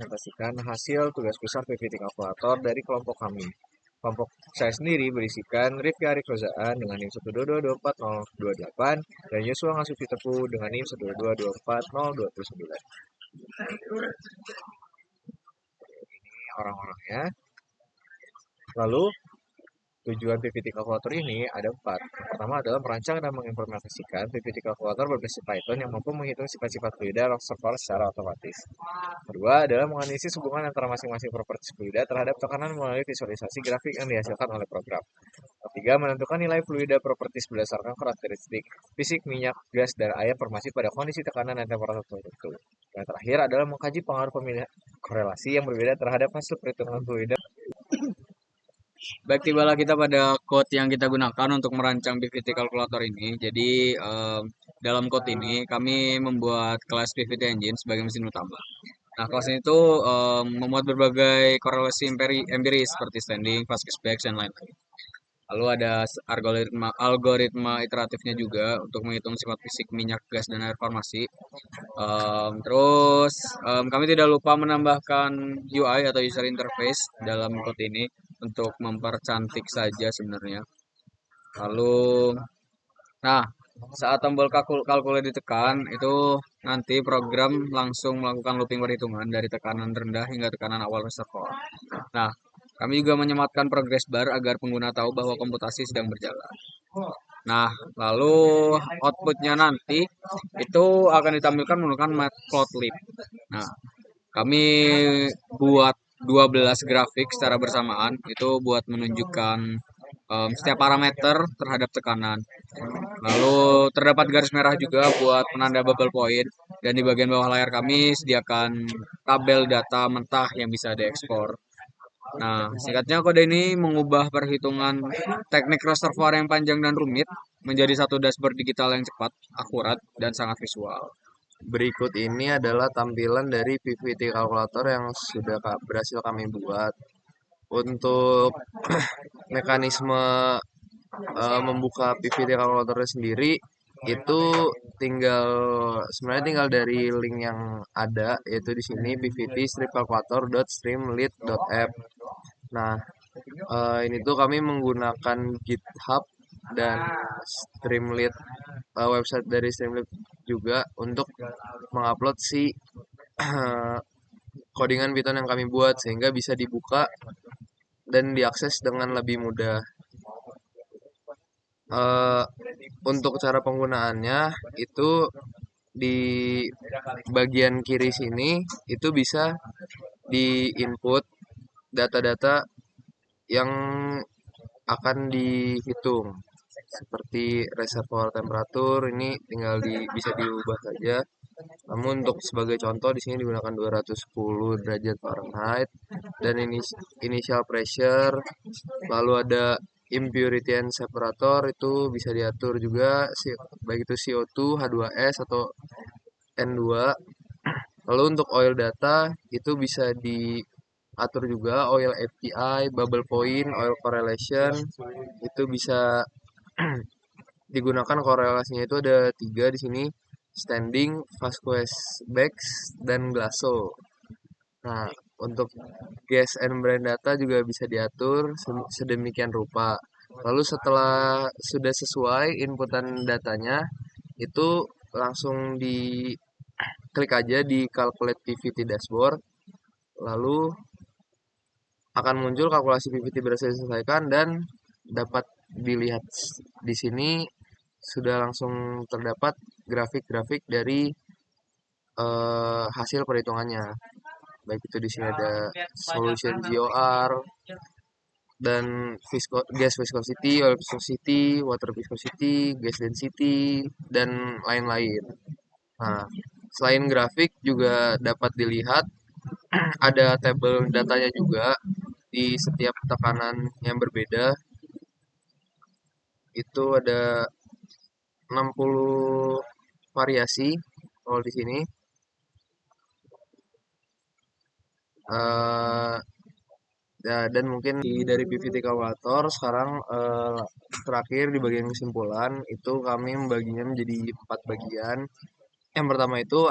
Presentasikan hasil tugas besar PPT kalkulator dari kelompok kami. Kelompok saya sendiri berisikan Rifki Arik Rozaan dengan NIM 122240028 dan Yosua Ngasuti Tepu dengan NIM 122240029. Ini orang-orangnya. Lalu tujuan PPT kalkulator ini ada 4. Yang pertama adalah merancang dan mengimplementasikan PPT kalkulator berbasis Python yang mampu menghitung sifat-sifat fluida reservoir secara otomatis. Kedua adalah menganalisis hubungan antara masing-masing properti fluida terhadap tekanan melalui visualisasi grafik yang dihasilkan oleh program. Ketiga, menentukan nilai fluida properties berdasarkan karakteristik fisik minyak, gas, dan air formasi pada kondisi tekanan dan temperatur tertentu. Yang terakhir adalah mengkaji pengaruh pemilihan korelasi yang berbeda terhadap hasil perhitungan fluida. Baik, tibalah kita pada code yang kita gunakan untuk merancang PVT kalkulator ini. Jadi, dalam code ini kami membuat kelas PVT Engine sebagai mesin utama. Nah, kelas ini tuh memuat berbagai korelasi empiris seperti standing, fast cashback, dan lain-lain. Lalu ada algoritma iteratifnya juga untuk menghitung sifat fisik minyak, gas, dan air formasi. Terus kami tidak lupa menambahkan UI atau user interface dalam code ini untuk mempercantik saja sebenarnya. Lalu, nah, saat tombol kalkulator ditekan, itu nanti program langsung melakukan looping perhitungan dari tekanan rendah hingga tekanan awal reservoir. Nah, kami juga menyematkan progress bar agar pengguna tahu bahwa komputasi sedang berjalan. Nah, lalu outputnya nanti itu akan ditampilkan menggunakan matplotlib. Nah, kami buat 12 grafik secara bersamaan itu buat menunjukkan setiap parameter terhadap tekanan. Lalu terdapat garis merah juga buat penanda bubble point dan di bagian bawah layar kami sediakan tabel data mentah yang bisa diekspor. Nah, singkatnya kode ini mengubah perhitungan teknik reservoir yang panjang dan rumit menjadi satu dashboard digital yang cepat, akurat, dan sangat visual. Berikut ini adalah tampilan dari PVT kalkulator yang sudah berhasil kami buat. Untuk mekanisme membuka PVT kalkulatornya sendiri itu sebenarnya tinggal dari link yang ada, yaitu di sini pvt-calculator.streamlit.app. Nah, ini tuh kami menggunakan GitHub dan Streamlit, website dari Streamlit juga untuk mengupload si codingan Python yang kami buat sehingga bisa dibuka dan diakses dengan lebih mudah. Eh, untuk cara penggunaannya itu di bagian kiri sini itu bisa di input data-data yang akan dihitung seperti reservoir temperatur ini tinggal bisa diubah saja. Namun untuk sebagai contoh di sini digunakan 210 derajat Fahrenheit dan ini initial pressure, lalu ada impurity and separator itu bisa diatur juga baik itu CO2, H2S atau N2. Lalu untuk oil data itu bisa diatur juga oil API, bubble point, oil correlation itu bisa digunakan korelasinya itu ada 3 di sini, standing, Vasquez-Bax, dan Glasso. Nah, untuk gas and brand data juga bisa diatur sedemikian rupa. Lalu setelah sudah sesuai inputan datanya, itu langsung diklik aja di calculate PVT dashboard. Lalu akan muncul kalkulasi PVT berhasil diselesaikan dan dapat dilihat di sini sudah langsung terdapat grafik-grafik dari hasil perhitungannya. Baik itu di sini ada solution GOR dan gas viscosity, oil viscosity, water viscosity, gas density, dan lain-lain. Nah, selain grafik juga dapat dilihat ada tabel datanya juga di setiap tekanan yang berbeda. Itu ada 60 variasi kalau di sini. Uh, ya, dan mungkin dari PVT Kalkulator sekarang terakhir di bagian kesimpulan itu kami membaginya menjadi 4 bagian. Yang pertama itu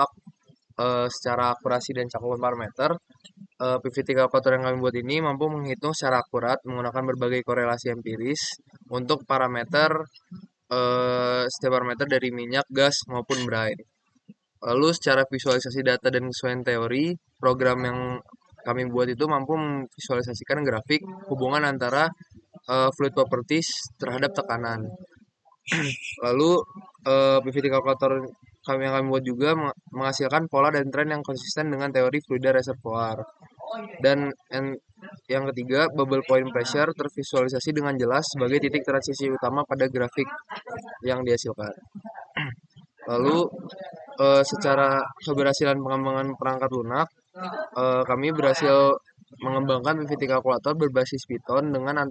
secara akurasi dan cakupan parameter, PVT kalkulator yang kami buat ini mampu menghitung secara akurat menggunakan berbagai korelasi empiris untuk parameter setiap parameter dari minyak, gas maupun brine. Lalu secara visualisasi data dan kesesuaian teori, program yang kami buat itu mampu memvisualisasikan grafik hubungan antara fluid properties terhadap tekanan. Lalu PVT kalkulator yang kami buat juga menghasilkan pola dan tren yang konsisten dengan teori fluida reservoir. Dan yang ketiga, bubble point pressure tervisualisasi dengan jelas sebagai titik transisi utama pada grafik yang dihasilkan. Lalu secara keberhasilan pengembangan perangkat lunak, kami berhasil mengembangkan PVT kalkulator berbasis Python dengan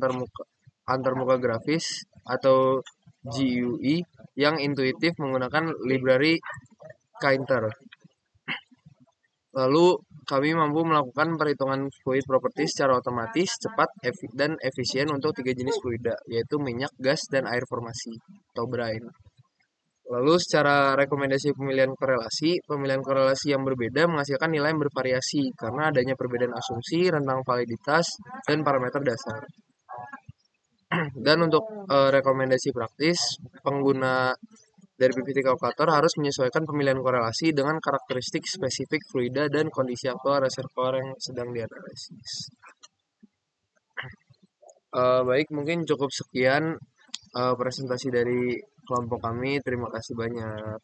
antarmuka grafis atau GUI yang intuitif menggunakan library Kainter. Lalu kami mampu melakukan perhitungan fluid property secara otomatis, cepat, dan efisien untuk 3 jenis fluida, yaitu minyak, gas, dan air formasi atau brine. Lalu secara rekomendasi pemilihan korelasi yang berbeda menghasilkan nilai yang bervariasi karena adanya perbedaan asumsi, rentang validitas, dan parameter dasar. Dan untuk rekomendasi praktis, pengguna dari PVT kalkulator harus menyesuaikan pemilihan korelasi dengan karakteristik spesifik fluida dan kondisi aktual reservoir yang sedang dianalisis. Baik, mungkin cukup sekian presentasi dari kelompok kami. Terima kasih banyak.